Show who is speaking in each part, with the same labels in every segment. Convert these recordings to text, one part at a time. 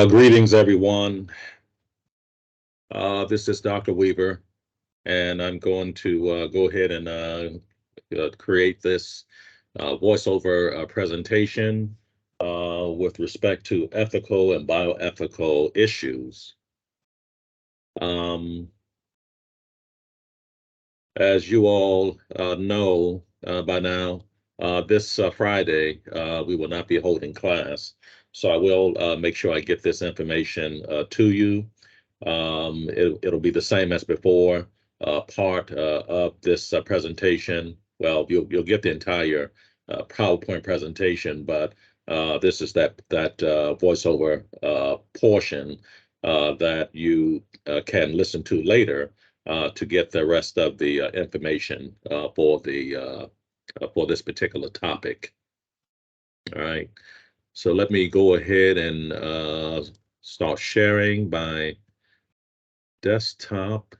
Speaker 1: Greetings, everyone. This is Dr. Weaver, and I'm going to go ahead and create this voiceover presentation with respect to ethical and bioethical issues. As you all know by now, this Friday, we will not be holding class. So I will make sure I get this information to you. It'll be the same as before. Part of this presentation, well, you'll get the entire PowerPoint presentation, but this is that voiceover portion that you can listen to later to get the rest of the information for this particular topic. All right. So let me go ahead and start sharing my desktop.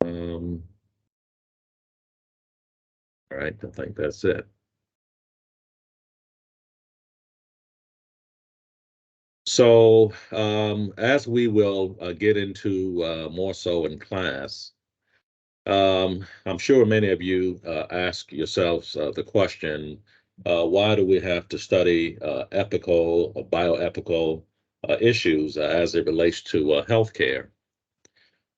Speaker 1: All right, I think that's it. So as we will get into more so in class, I'm sure many of you ask yourselves the question, why do we have to study ethical or bioethical issues as it relates to healthcare?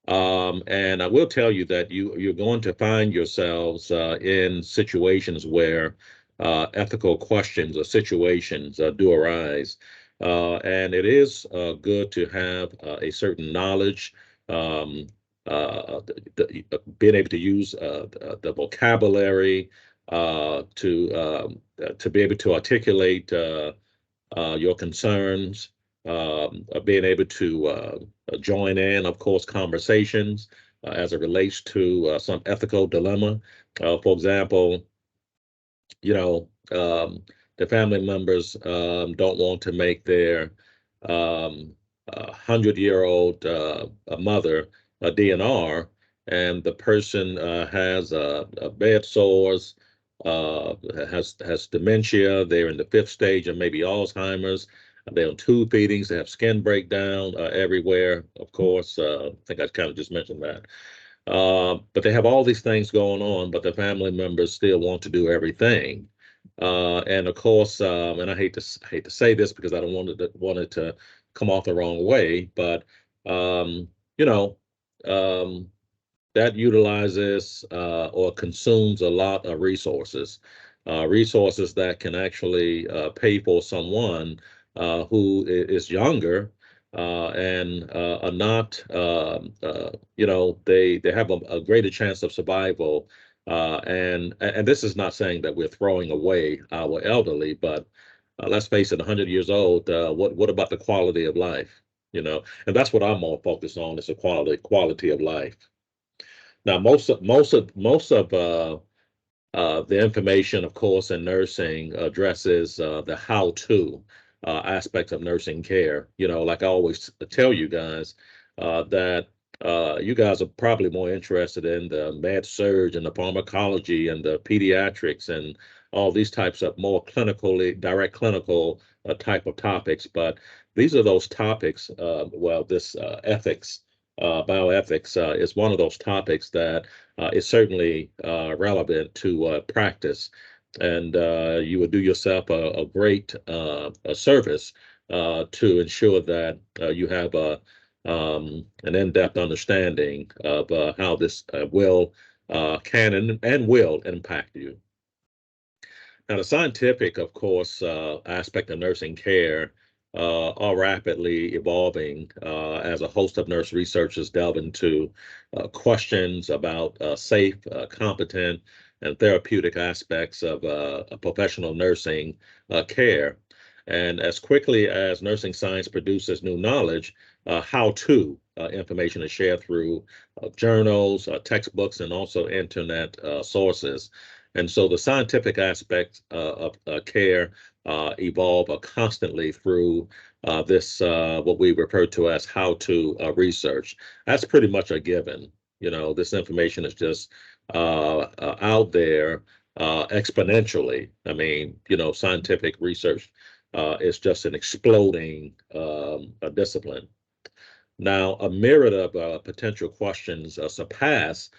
Speaker 1: And I will tell you that you're going to find yourselves in situations where ethical questions or situations do arise. And it is good to have a certain knowledge, being able to use the vocabulary to be able to articulate your concerns, being able to join in, of course, conversations as it relates to some ethical dilemma. For example, you know, the family members don't want to make their 100-year-old mother a DNR, and the person has bed sores, has dementia. They're in the fifth stage of maybe Alzheimer's. They're on tube feedings. They have skin breakdown everywhere. Of course, I think I kind of just mentioned that. But they have all these things going on, but the family members still want to do everything. And of course, and I hate to say this because I don't want it to come off the wrong way, but you know, that utilizes or consumes a lot of resources, resources that can actually pay for someone who is younger and are not, they have a greater chance of survival. And this is not saying that we're throwing away our elderly, but let's face it, 100 years old, what about the quality of life? And that's what I'm more focused on, is the quality of life. Now, most of the information, of course, in nursing addresses the how-to aspect of nursing care. Like I always tell you guys, that you guys are probably more interested in the med surg and the pharmacology and the pediatrics and all these types of more direct clinical type of topics. But these are those topics, this ethics, bioethics is one of those topics that is certainly relevant to practice. And you would do yourself a great service to ensure that you have an in-depth understanding of how this can and will impact you. Now, the scientific, of course, aspect of nursing care are rapidly evolving as a host of nurse researchers delve into questions about safe, competent, and therapeutic aspects of professional nursing care. And as quickly as nursing science produces new knowledge, how-to information is shared through journals, textbooks, and also internet sources. And so the scientific aspects of care evolve constantly through this, what we refer to as how-to research. That's pretty much a given. This information is just out there exponentially. I mean, scientific research It's just an exploding discipline. Now, a myriad of potential questions surpass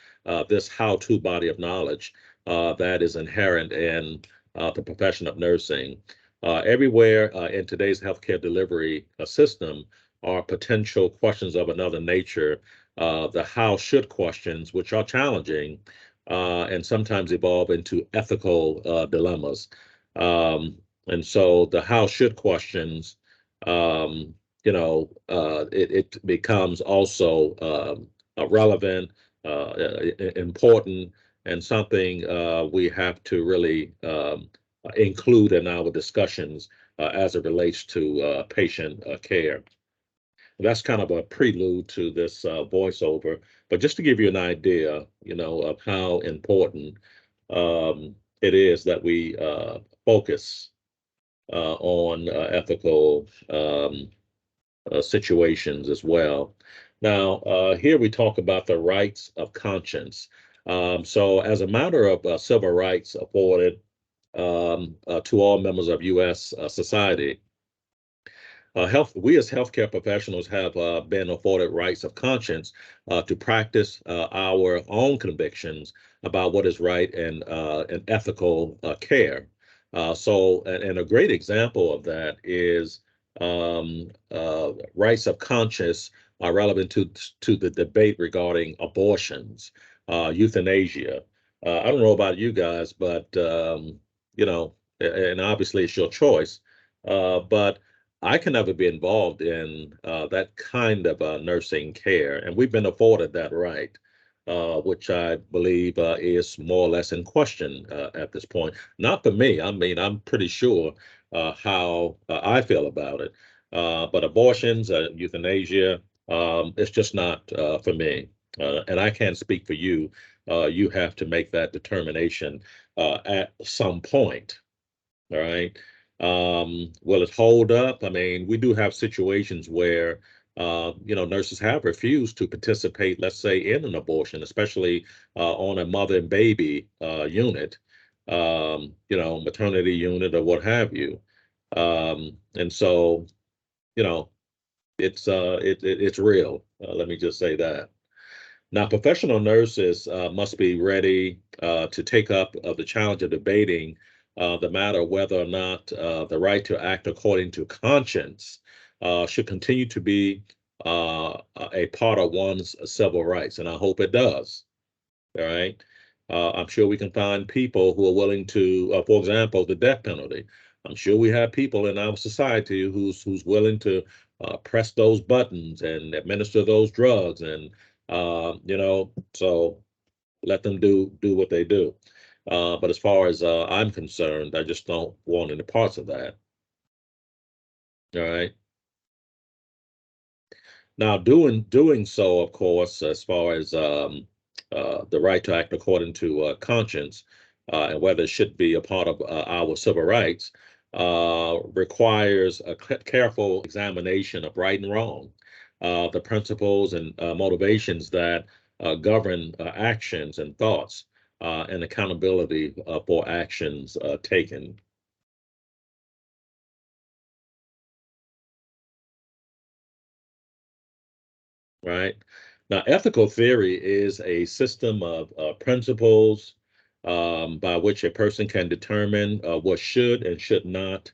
Speaker 1: this how-to body of knowledge that is inherent in the profession of nursing. Everywhere in today's healthcare delivery system are potential questions of another nature, the how should questions, which are challenging and sometimes evolve into ethical dilemmas. And so the how should questions it becomes also relevant, important, and something we have to really include in our discussions as it relates to patient care. That's kind of a prelude to this voiceover, but just to give you an idea, of how important it is that we focus on ethical situations as well. Now, here we talk about the rights of conscience. So, as a matter of civil rights afforded to all members of U.S. Society, we as healthcare professionals have been afforded rights of conscience to practice our own convictions about what is right and ethical care. And a great example of that is rights of conscience are relevant to the debate regarding abortions, euthanasia. I don't know about you guys, but and obviously it's your choice. But I can never be involved in that kind of nursing care, and we've been afforded that right, which I believe is more or less in question at this point. Not for me. I mean, I'm pretty sure how I feel about it. But abortions, euthanasia, it's just not for me. And I can't speak for you. You have to make that determination at some point. All right. Will it hold up? I mean, we do have situations where, nurses have refused to participate, let's say, in an abortion, especially on a mother and baby unit, maternity unit or what have you. And so, you know, it's real. Let me just say that. Now, professional nurses must be ready to take up the challenge of debating the matter whether or not the right to act according to conscience should continue to be a part of one's civil rights. And I hope it does. All right. I'm sure we can find people who are willing to, for example, the death penalty. I'm sure we have people in our society who's willing to press those buttons and administer those drugs, and so let them do what they do. But as far as I'm concerned, I just don't want any parts of that. All right. Now, doing so, of course, as far as the right to act according to conscience and whether it should be a part of our civil rights, requires a careful examination of right and wrong, the principles and motivations that govern actions and thoughts, and accountability for actions taken. Right? Now, ethical theory is a system of principles by which a person can determine what should and should not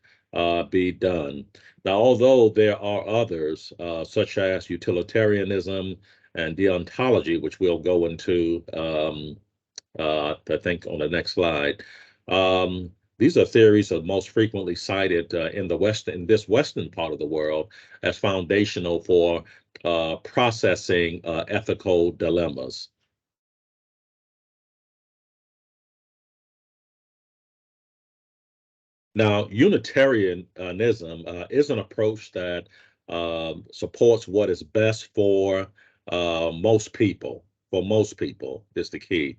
Speaker 1: be done. Now, although there are others, such as utilitarianism and deontology, which we'll go into I think on the next slide. These are theories that are most frequently cited in this Western part of the world as foundational for processing ethical dilemmas. Now, Unitarianism is an approach that supports what is best for most people. For most people, is the key.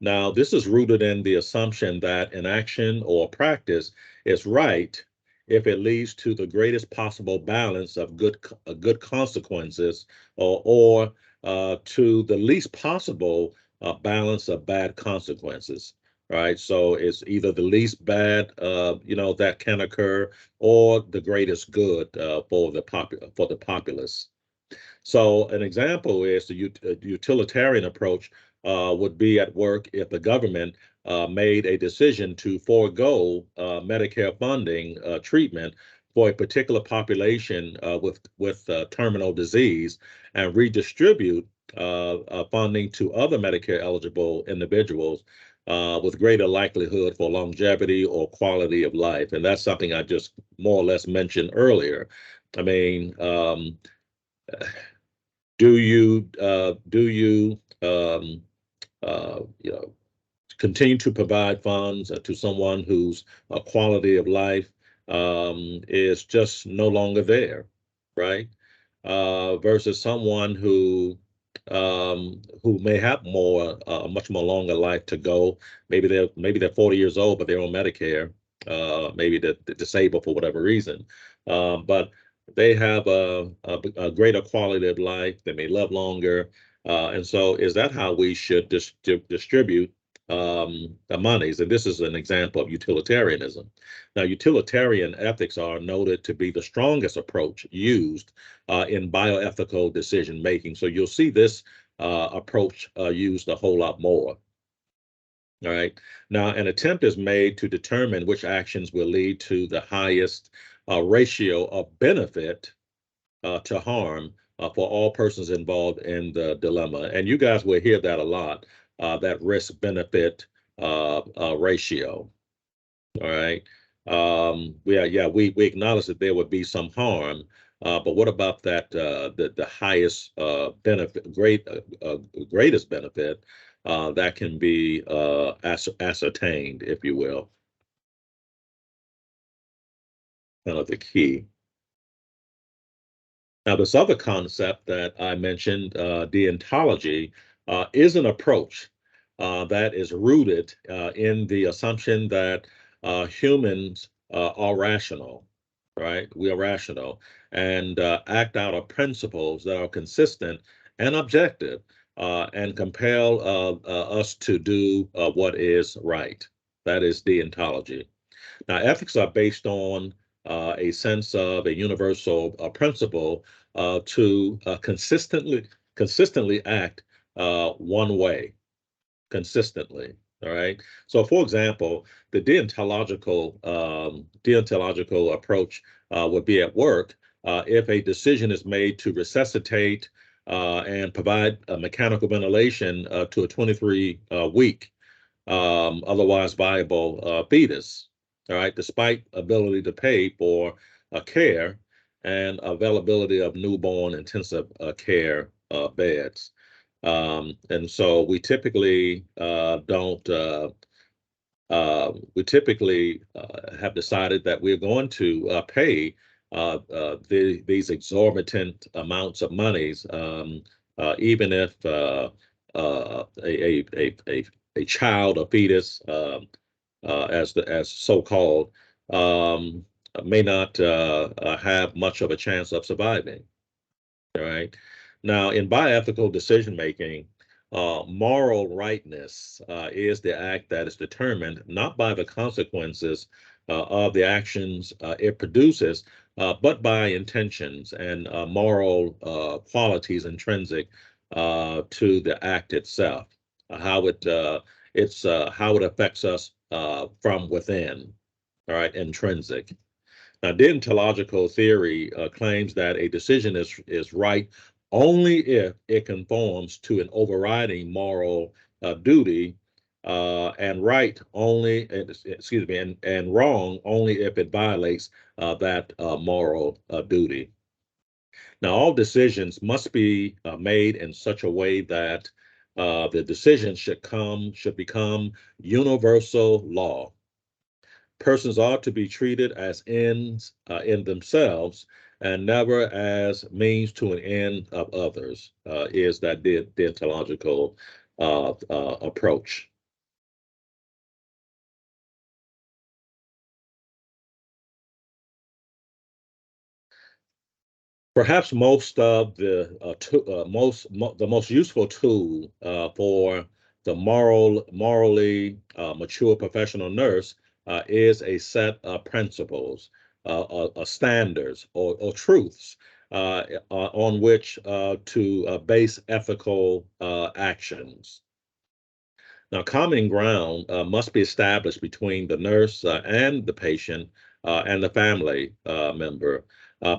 Speaker 1: Now, this is rooted in the assumption that an action or practice is right if it leads to the greatest possible balance of good consequences, or to the least possible balance of bad consequences. right? So it's either the least bad, that can occur, or the greatest good for the populace. So an example is the utilitarian approach would be at work if the government made a decision to forego Medicare funding treatment for a particular population with terminal disease and redistribute funding to other Medicare eligible individuals with greater likelihood for longevity or quality of life. And that's something I just more or less mentioned earlier. I mean, do you continue to provide funds to someone whose quality of life is just no longer there, right? Versus someone who may have much more longer life to go. Maybe they're 40 years old, but they're on Medicare. Maybe they're disabled for whatever reason, but they have a greater quality of life. They may live longer, and so is that how we should distribute the monies? And this is an example of utilitarianism. Now, utilitarian ethics are noted to be the strongest approach used in bioethical decision making. So you'll see this approach used a whole lot more. All right. Now, an attempt is made to determine which actions will lead to the highest ratio of benefit to harm for all persons involved in the dilemma. And you guys will hear that a lot, that risk benefit ratio. All right. We acknowledge that there would be some harm, but what about that the highest benefit, greatest benefit that can be ascertained, if you will, kind of the key. Now, this other concept that I mentioned, deontology, is an approach that is rooted in the assumption that humans are rational, right? We are rational and act out of principles that are consistent and objective and compel us to do what is right. That is deontology. Now, ethics are based on a sense of a universal principle to consistently act one way, consistently. All right. So, for example, the deontological approach would be at work if a decision is made to resuscitate and provide mechanical ventilation to a 23 week otherwise viable fetus, all right, despite ability to pay for care and availability of newborn intensive care beds. And so we typically have decided that we're going to pay these exorbitant amounts of monies, even if a child, a fetus, as so called, um, may not have much of a chance of surviving. All right. Now, in bioethical decision making, moral rightness is the act that is determined not by the consequences of the actions it produces, but by intentions and moral qualities intrinsic to the act itself, how it affects us from within. All right, intrinsic. Now, deontological theory claims that a decision is right only if it conforms to an overriding moral duty, and right only, excuse me, and wrong only if it violates that moral duty. Now, all decisions must be made in such a way that the decision should become universal law. Persons ought to be treated as ends in themselves and never as means to an end of others, is that deontological approach. Perhaps most of the most the most useful tool for the morally mature professional nurse is a set of principles, standards, or truths on which to base ethical actions. Now, common ground must be established between the nurse and the patient and the family member,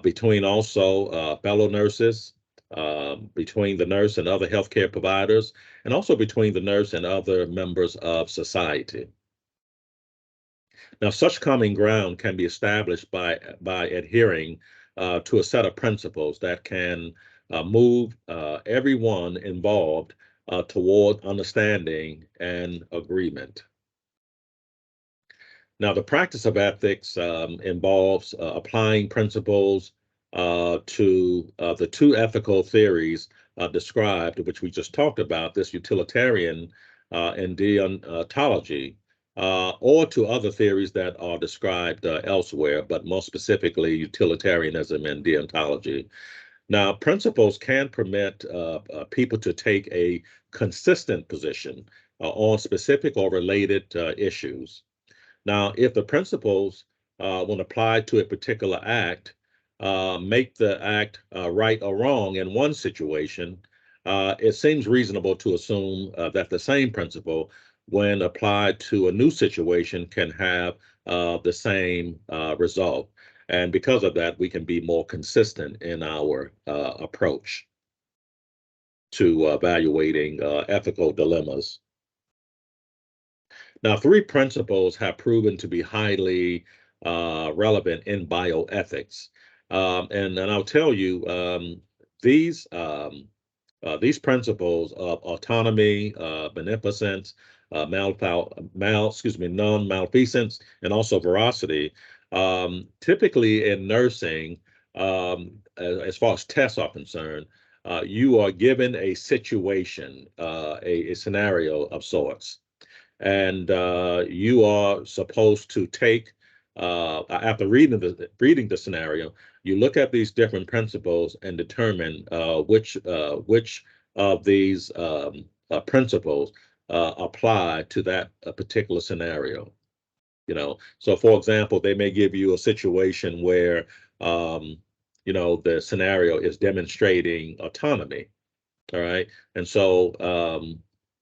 Speaker 1: between also fellow nurses, between the nurse and other healthcare providers, and also between the nurse and other members of society. Now, such common ground can be established by adhering to a set of principles that can move everyone involved toward understanding and agreement. Now, the practice of ethics involves applying principles to the two ethical theories described, which we just talked about, this utilitarian and deontology, or to other theories that are described elsewhere, but more specifically utilitarianism and deontology. Now, principles can permit people to take a consistent position on specific or related issues. Now, if the principles, when applied to a particular act, make the act right or wrong in one situation, it seems reasonable to assume that the same principle, when applied to a new situation, can have the same result. And because of that, we can be more consistent in our approach to evaluating ethical dilemmas. Now, three principles have proven to be highly relevant in bioethics. And I'll tell you, these these principles of autonomy, beneficence, non-malfeasance, and also veracity, typically in nursing, as far as tests are concerned, you are given a situation, a scenario of sorts, and you are supposed to take after reading the scenario, you look at these different principles and determine which of these principles apply to that particular scenario. So for example, they may give you a situation where the scenario is demonstrating autonomy. All right, and so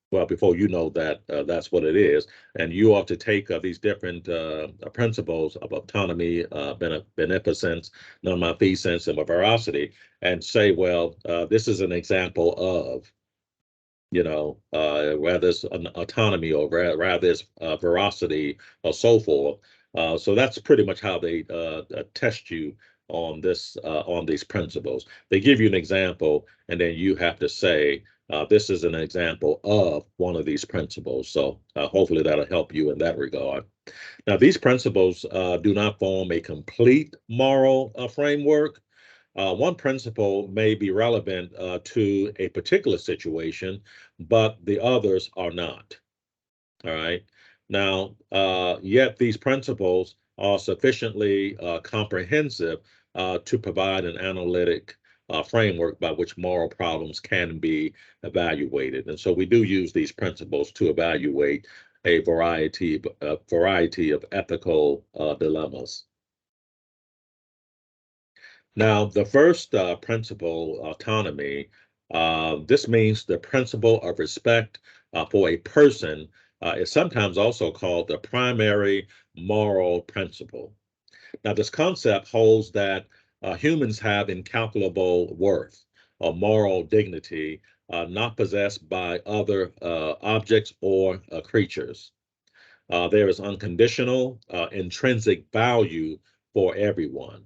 Speaker 1: well, before you know that, that's what it is. And you ought to take these different principles of autonomy, beneficence, non-malfeasance, and veracity, and say, well, this is an example of, rather it's an autonomy or rather it's veracity or so forth. So that's pretty much how they test you on on these principles. They give you an example, and then you have to say, this is an example of one of these principles. So hopefully that'll help you in that regard. Now, these principles do not form a complete moral framework. One principle may be relevant to a particular situation, but the others are not. All right. Now, yet these principles are sufficiently comprehensive to provide an analytic framework by which moral problems can be evaluated. And so we do use these principles to evaluate a variety of ethical dilemmas. Now, the first principle, autonomy, this means the principle of respect for a person is sometimes also called the primary moral principle. Now, this concept holds that humans have incalculable worth or moral dignity not possessed by other objects or creatures. There is unconditional, intrinsic value for everyone.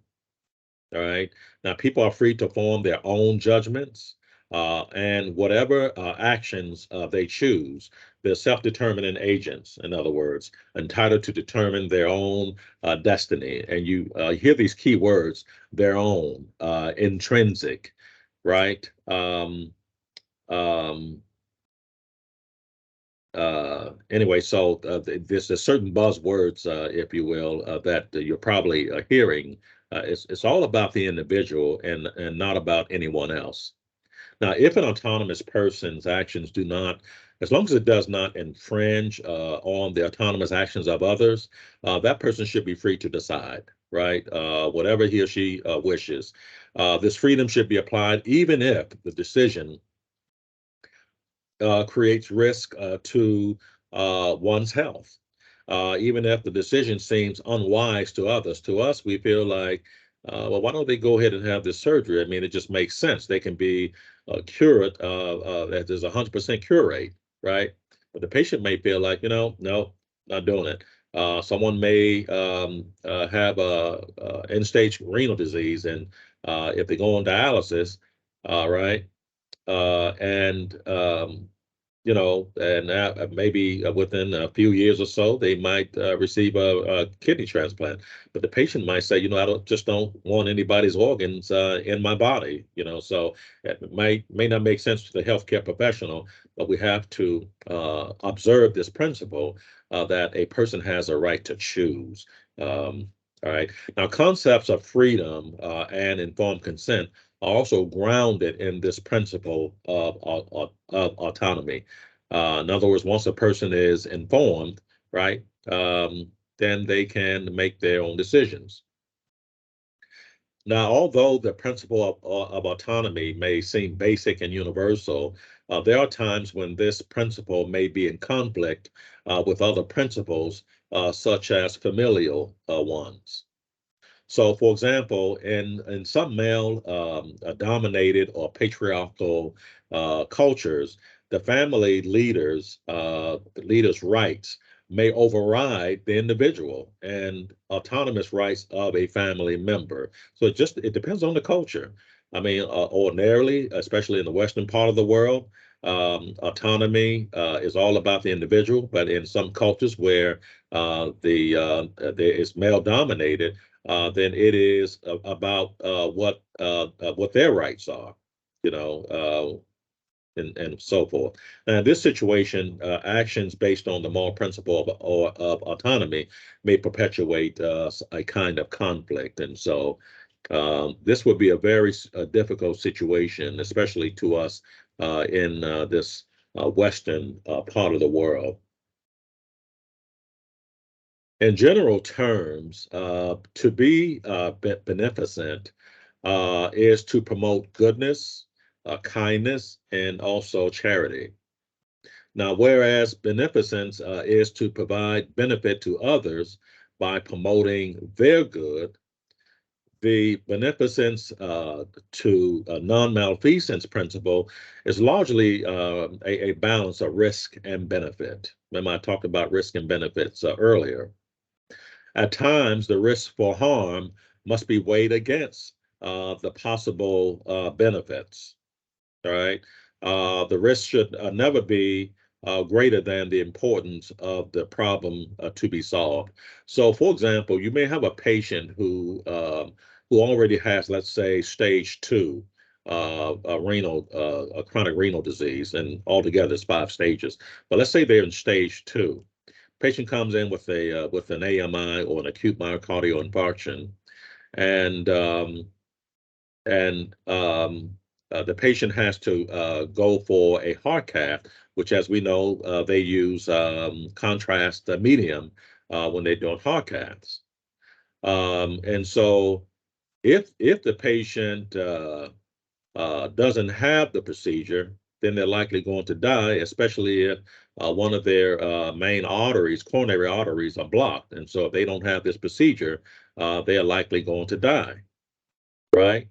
Speaker 1: All right. Now, people are free to form their own judgments and whatever actions they choose. They're self-determining agents, in other words, entitled to determine their own destiny. And you hear these key words, their own, intrinsic, right? Um, anyway, so there's a certain buzzwords, if you will, that you're probably hearing. It's all about the individual and not about anyone else. Now, if an autonomous person's actions do not As long as it does not infringe on the autonomous actions of others, that person should be free to decide, right? Whatever he or she wishes. This freedom should be applied even if the decision creates risk to one's health. Even if the decision seems unwise to others, to us, we feel like, well, why don't they go ahead and have this surgery? I mean, it just makes sense. They can be cured. There's a 100% cure rate, right? But the patient may feel like, no, not doing it. Someone may have a end-stage renal disease, and if they go on dialysis, right, and and maybe within a few years or so, they might receive a kidney transplant. But the patient might say, I don't want anybody's organs in my body. So it may not make sense to the healthcare professional, but we have to observe this principle that a person has a right to choose. All right. Now, concepts of freedom and informed consent are also grounded in this principle of autonomy. In other words, once a person is informed, right, then they can make their own decisions. Now, although the principle of autonomy may seem basic and universal, there are times when this principle may be in conflict with other principles, such as familial ones. So, for example, in some male dominated or patriarchal cultures, the family leaders' rights may override the individual and autonomous rights of a family member. So it depends on the culture. I mean, ordinarily, especially in the Western part of the world, autonomy is all about the individual. But in some cultures where there is male dominated, then it is about what their rights are, you know, and so forth. Now, in this situation, actions based on the moral principle of autonomy may perpetuate a kind of conflict, and so this would be a very difficult situation, especially to us in this Western part of the world. In general terms, to be beneficent is to promote goodness, kindness, and also charity. Now, whereas beneficence is to provide benefit to others by promoting their good, the beneficence to non-malfeasance principle is largely a balance of risk and benefit. Remember, I talked about risk and benefits earlier. At times, the risk for harm must be weighed against the possible benefits. All right. The risk should never be greater than the importance of the problem to be solved. So, for example, you may have a patient who already has, let's say, stage 2 a chronic renal disease, and altogether it's 5 stages. But let's say they're in stage 2. Patient comes in with an AMI or an acute myocardial infarction, and and the patient has to go for a heart cath, which, as we know, they use contrast medium when they're doing heart caths. And so, if the patient doesn't have the procedure, then they're likely going to die, especially if one of their main arteries, coronary arteries, are blocked. And so, if they don't have this procedure, they are likely going to die, right?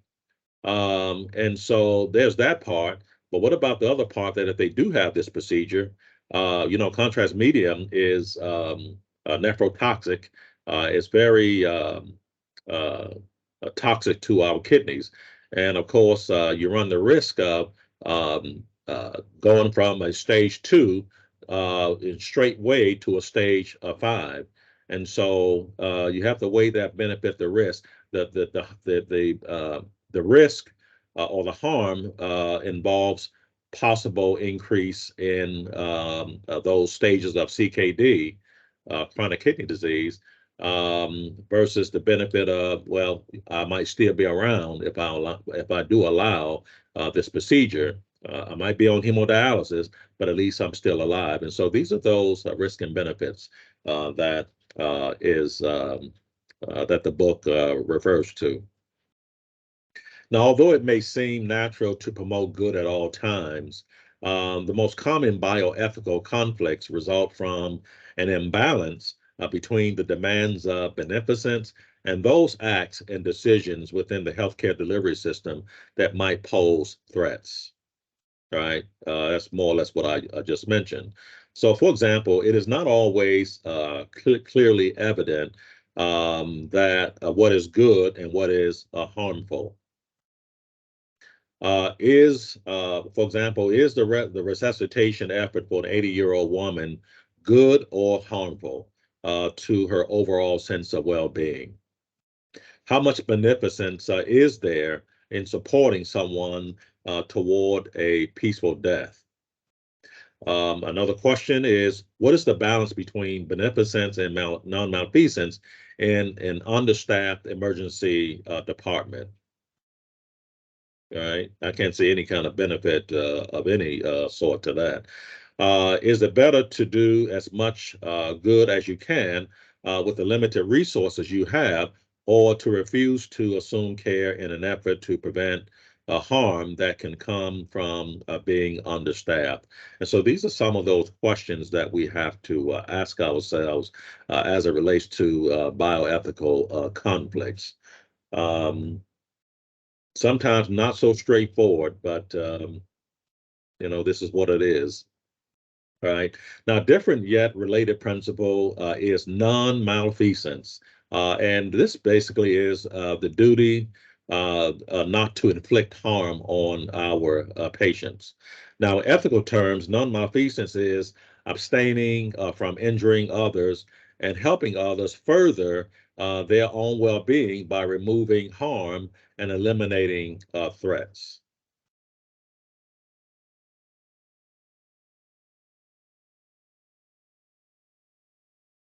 Speaker 1: And so there's that part. But what about the other part that if they do have this procedure, contrast medium is nephrotoxic. It's very toxic to our kidneys. And of course, you run the risk of going from a stage 2 in straight way to a stage 5. And so you have to weigh that benefit, the risk, the risk or the harm involves possible increase in those stages of CKD, chronic kidney disease, versus the benefit of, well, I might still be around if I do allow this procedure. I might be on hemodialysis, but at least I'm still alive. And so these are those risks and benefits that is that the book refers to. Now, although it may seem natural to promote good at all times, the most common bioethical conflicts result from an imbalance between the demands of beneficence and those acts and decisions within the healthcare delivery system that might pose threats. Right? That's more or less what I just mentioned. So, for example, it is not always clearly evident that what is good and what is harmful. For example, is the resuscitation effort for an 80-year-old woman good or harmful to her overall sense of well-being? How much beneficence is there in supporting someone toward a peaceful death? Another question is, what is the balance between beneficence and non-malfeasance in an understaffed emergency department? Right? I can't see any kind of benefit of any sort to that. Is it better to do as much good as you can with the limited resources you have, or to refuse to assume care in an effort to prevent harm that can come from being understaffed? And so these are some of those questions that we have to ask ourselves as it relates to bioethical conflicts. Um, Sometimes not so straightforward, but this is what it is. Right. Now, different yet related principle is non-malfeasance. And this basically is the duty not to inflict harm on our patients. Now, in ethical terms, non-malfeasance is abstaining from injuring others and helping others further their own well-being by removing harm and eliminating threats.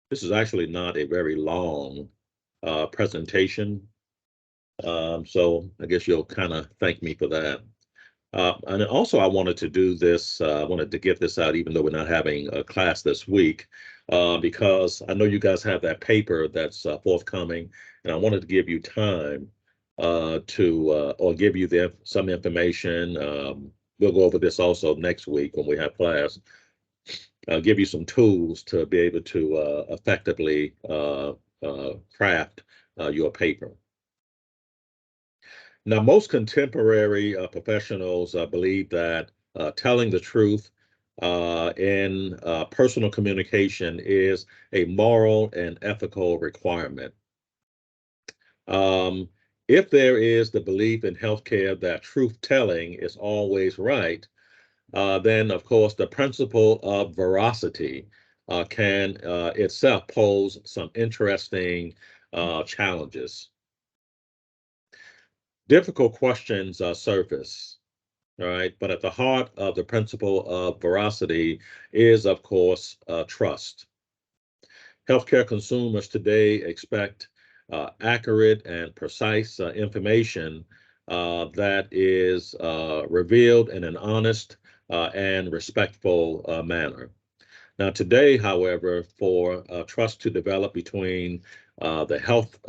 Speaker 1: This is actually not a very long presentation. So I guess you'll kind of thank me for that. And also, I wanted to do this. I wanted to get this out, even though we're not having a class this week, because I know you guys have that paper that's forthcoming, and I wanted to give you time or give you some information. We'll go over this also next week when we have class. Give you some tools to be able to effectively craft your paper. Now, most contemporary professionals believe that telling the truth in personal communication is a moral and ethical requirement. Um, if there is the belief in healthcare that truth telling is always right, then of course the principle of veracity can itself pose some interesting challenges. Difficult questions surface, all right? But at the heart of the principle of veracity is, of course, trust. Healthcare consumers today expect accurate and precise information that is revealed in an honest and respectful manner. Now, today, however, for trust to develop between the health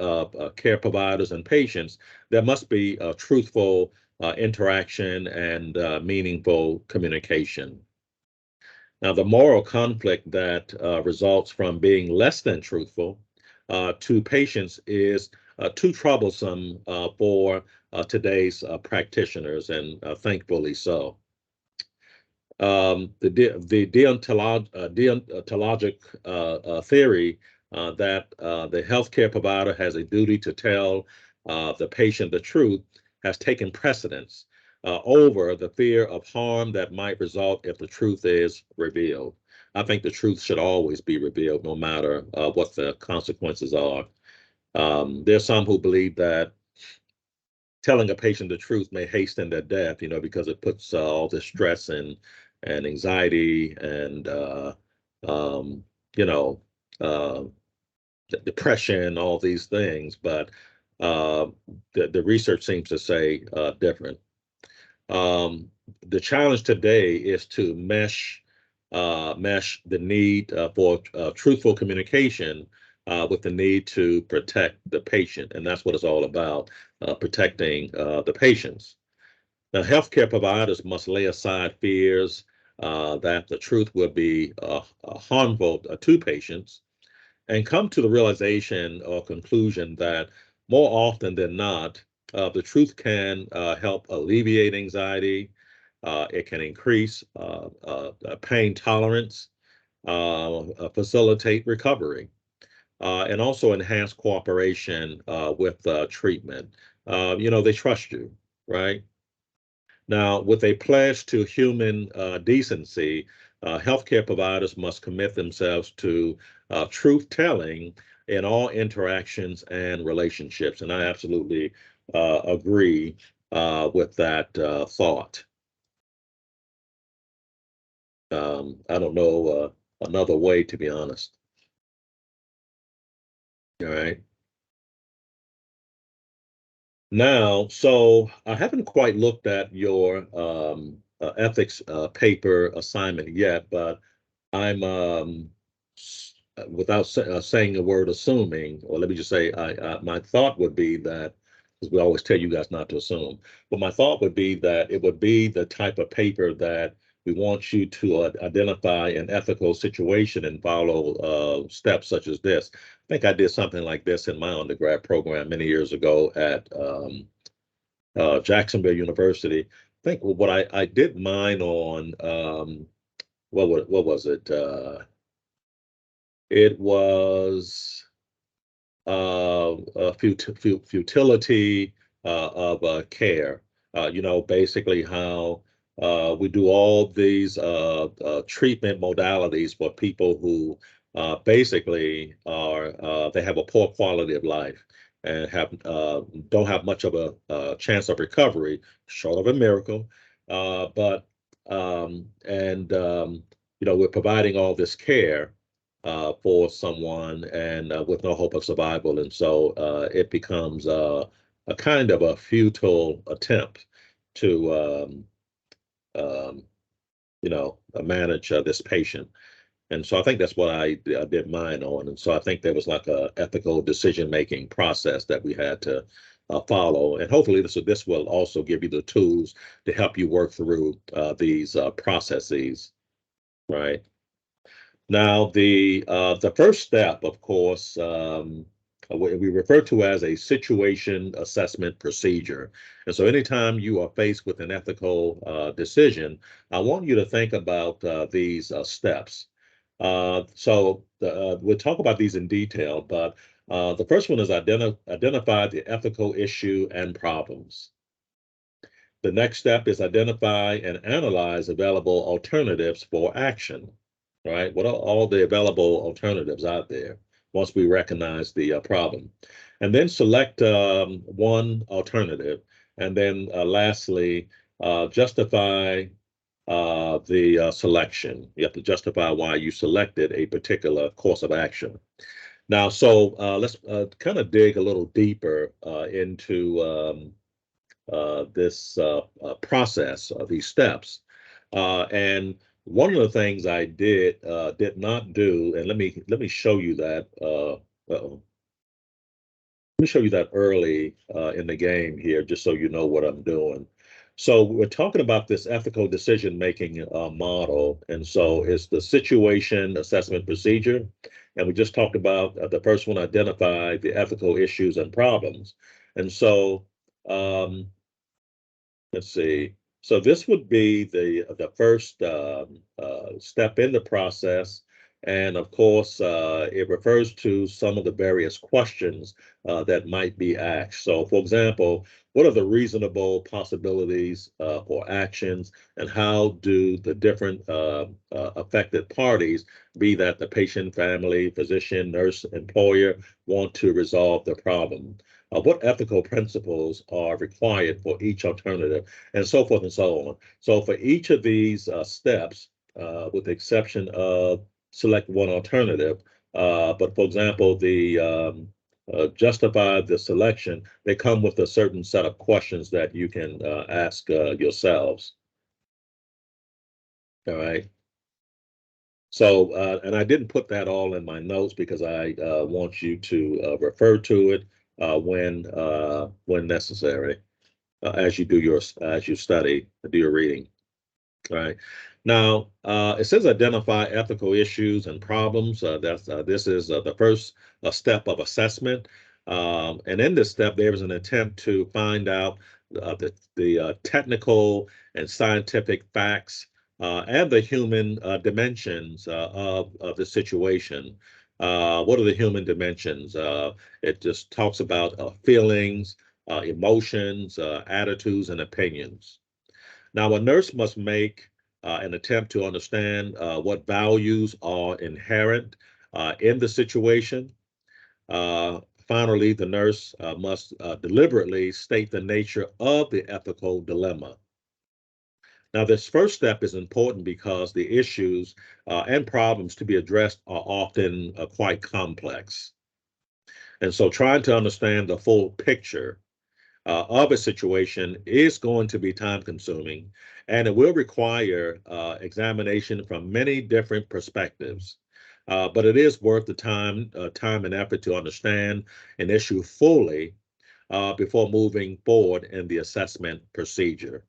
Speaker 1: care providers and patients, there must be a truthful interaction and meaningful communication. Now, the moral conflict that results from being less than truthful to patients is too troublesome for today's practitioners, and thankfully so. The deontologic theory that the healthcare provider has a duty to tell the patient the truth has taken precedence over the fear of harm that might result if the truth is revealed. I think the truth should always be revealed, no matter what the consequences are. There's some who believe that telling a patient the truth may hasten their death, because it puts all this stress and anxiety and um, you know, uh, depression, all these things. But uh, the research seems to say different. The challenge today is to mesh the need for truthful communication with the need to protect the patient, and that's what it's all about, protecting the patients. Now, healthcare providers must lay aside fears that the truth will be harmful to patients and come to the realization or conclusion that more often than not, the truth can help alleviate anxiety. It can increase pain tolerance, facilitate recovery, and also enhance cooperation with treatment. They trust you, right? Now, with a pledge to human decency, healthcare providers must commit themselves to truth telling in all interactions and relationships. And I absolutely agree with that thought. I don't know another way, to be honest. All right. Now, so I haven't quite looked at your ethics paper assignment yet, but I'm without saying the word assuming, or let me just say, my thought would be that, because we always tell you guys not to assume, but my thought would be that it would be the type of paper that we want you to identify an ethical situation and follow steps such as this. I think I did something like this in my undergrad program many years ago at Jacksonville University. I think what I did mine on what was it? It was futility of care. Basically how we do all these treatment modalities for people who basically are they have a poor quality of life and have don't have much of a chance of recovery, short of a miracle. But and we're providing all this care for someone and with no hope of survival. And so it becomes a kind of a futile attempt to, manage this patient. And so I think that's what I did mine on. And so I think there was like a ethical decision-making process that we had to follow. And hopefully this will also give you the tools to help you work through these processes, right? Now, the first step, of course, we refer to as a situation assessment procedure. And so, anytime you are faced with an ethical decision, I want you to think about these steps. We'll talk about these in detail, but the first one is identify the ethical issue and problems. The next step is identify and analyze available alternatives for action, right? What are all the available alternatives out there once we recognize the problem? And then select one alternative. And then lastly, justify the selection. You have to justify why you selected a particular course of action. Now, so let's kind of dig a little deeper into this process of these steps. And one of the things I did not do, and let me show you that. Let me show you that early in the game here, just so you know what I'm doing. So we're talking about this ethical decision-making model, and so it's the situation assessment procedure, and we just talked about the first one, identify the ethical issues and problems, and so. Let's see. So this would be the first step in the process, and of course, it refers to some of the various questions that might be asked. So, for example, what are the reasonable possibilities for actions, and how do the different affected parties, be that the patient, family, physician, nurse, employer, want to resolve the problem? What ethical principles are required for each alternative, and so forth and so on. So for each of these steps, with the exception of select one alternative, but for example, justify the selection, they come with a certain set of questions that you can ask yourselves. All right. So, and I didn't put that all in my notes because I want you to refer to it when necessary, as you do as you study, do your reading. Right. Now, it says identify ethical issues and problems. This is the first step of assessment. And in this step, there is an attempt to find out the technical and scientific facts and the human dimensions of the situation. What are the human dimensions? It just talks about feelings, emotions, attitudes, and opinions. Now, a nurse must make an attempt to understand what values are inherent in the situation. Finally, the nurse must deliberately state the nature of the ethical dilemma. Now, this first step is important because the issues and problems to be addressed are often quite complex. And so, trying to understand the full picture of a situation is going to be time consuming, and it will require examination from many different perspectives. But it is worth the time and effort to understand an issue fully before moving forward in the assessment procedure.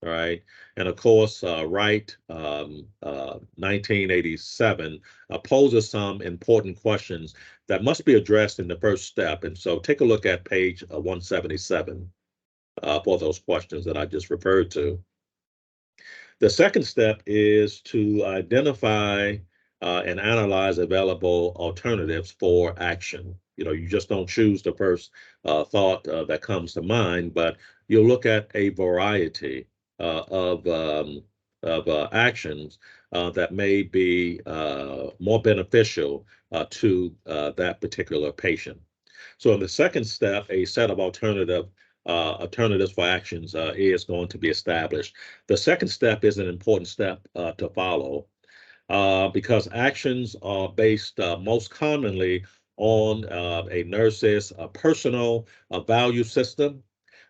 Speaker 1: All right. And of course, Wright, 1987, poses some important questions that must be addressed in the first step. And so take a look at page 177 for those questions that I just referred to. The second step is to identify and analyze available alternatives for action. You know, you just don't choose the first thought that comes to mind, but you'll look at a variety of actions that may be more beneficial to that particular patient. So in the second step, a set of alternatives for actions is going to be established. The second step is an important step to follow because actions are based most commonly on a nurse's personal value system.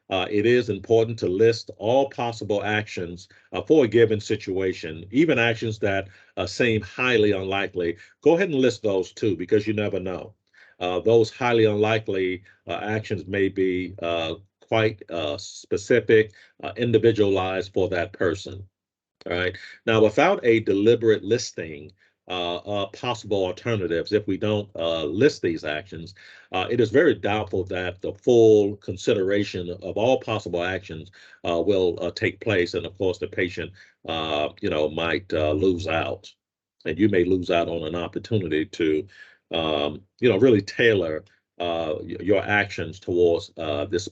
Speaker 1: It is important to list all possible actions for a given situation, even actions that seem highly unlikely. Go ahead and list those too, because you never know. Those highly unlikely actions may be quite specific, individualized for that person. All right. Now, without a deliberate listing of possible alternatives, if we don't list these actions, it is very doubtful that the full consideration of all possible actions will take place. And of course, the patient, might lose out, and you may lose out on an opportunity to, really tailor your actions towards this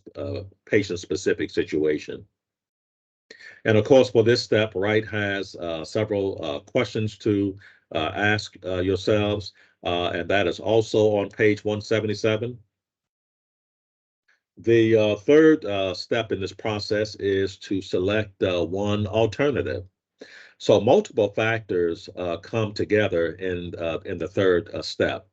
Speaker 1: patient-specific situation. And of course, for this step, Wright has several questions to ask yourselves, and that is also on page 177. The third step in this process is to select one alternative. So multiple factors come together in the third step.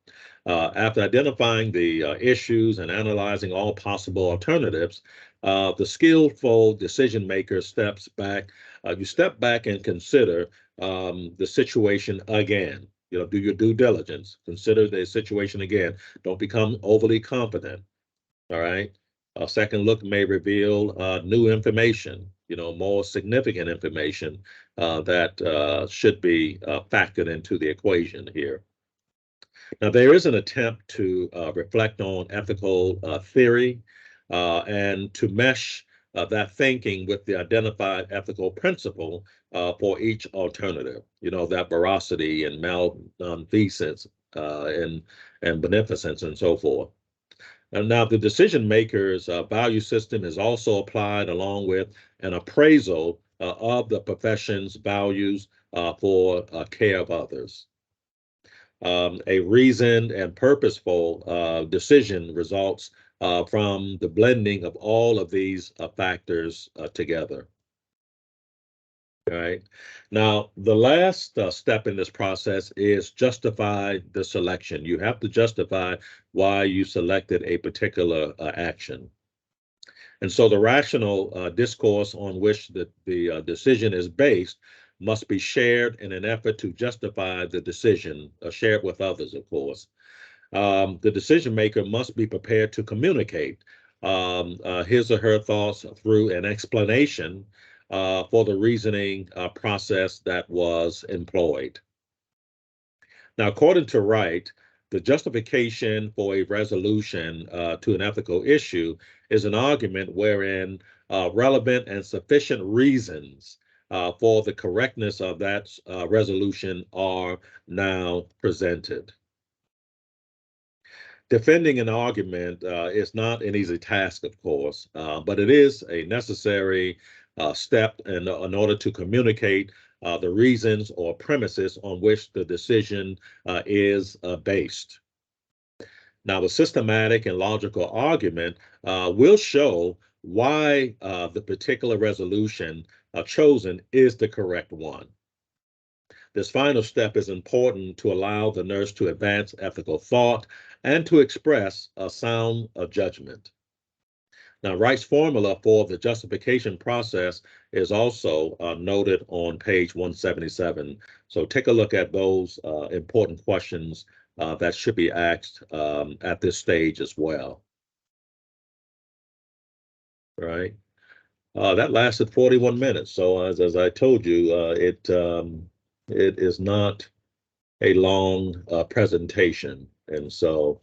Speaker 1: After identifying the issues and analyzing all possible alternatives, the skillful decision maker steps back. You step back and consider the situation again. You know, do your due diligence. Consider the situation again. Don't become overly confident. All right. A second look may reveal new information, more significant information that should be factored into the equation here. Now, there is an attempt to reflect on ethical theory and to mesh that thinking with the identified ethical principle for each alternative, that veracity and malfeasance and beneficence and so forth. And now the decision maker's value system is also applied along with an appraisal of the profession's values for care of others. A reasoned and purposeful decision results from the blending of all of these factors together. right? Now, the last step in this process is justify the selection. You have to justify why you selected a particular action. And so the rational discourse on which the decision is based must be shared in an effort to justify the decision, shared with others, of course. The decision maker must be prepared to communicate his or her thoughts through an explanation for the reasoning process that was employed. Now, according to Wright, the justification for a resolution to an ethical issue is an argument wherein relevant and sufficient reasons for the correctness of that resolution are now presented. Defending an argument is not an easy task, of course, but it is a necessary step in order to communicate the reasons or premises on which the decision is based. Now, the systematic and logical argument will show why the particular resolution chosen is the correct one. This final step is important to allow the nurse to advance ethical thought and to express a sound judgment. Now, Wright's formula for the justification process is also noted on page 177. So take a look at those important questions that should be asked at this stage as well. Right? That lasted 41 minutes. So as I told you, it is not a long presentation, and so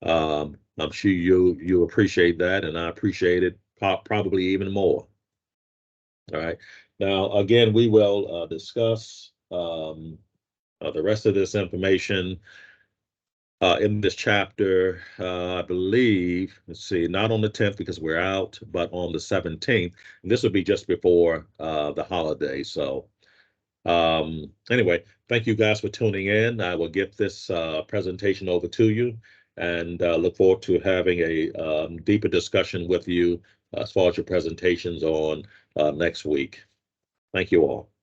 Speaker 1: I'm sure you appreciate that, and I appreciate it probably even more. All right. Now, again, we will discuss the rest of this information in this chapter, I believe, let's see, not on the 10th because we're out, but on the 17th. And this will be just before the holiday. So anyway, thank you guys for tuning in. I will get this presentation over to you and look forward to having a deeper discussion with you as far as your presentations on next week. Thank you all.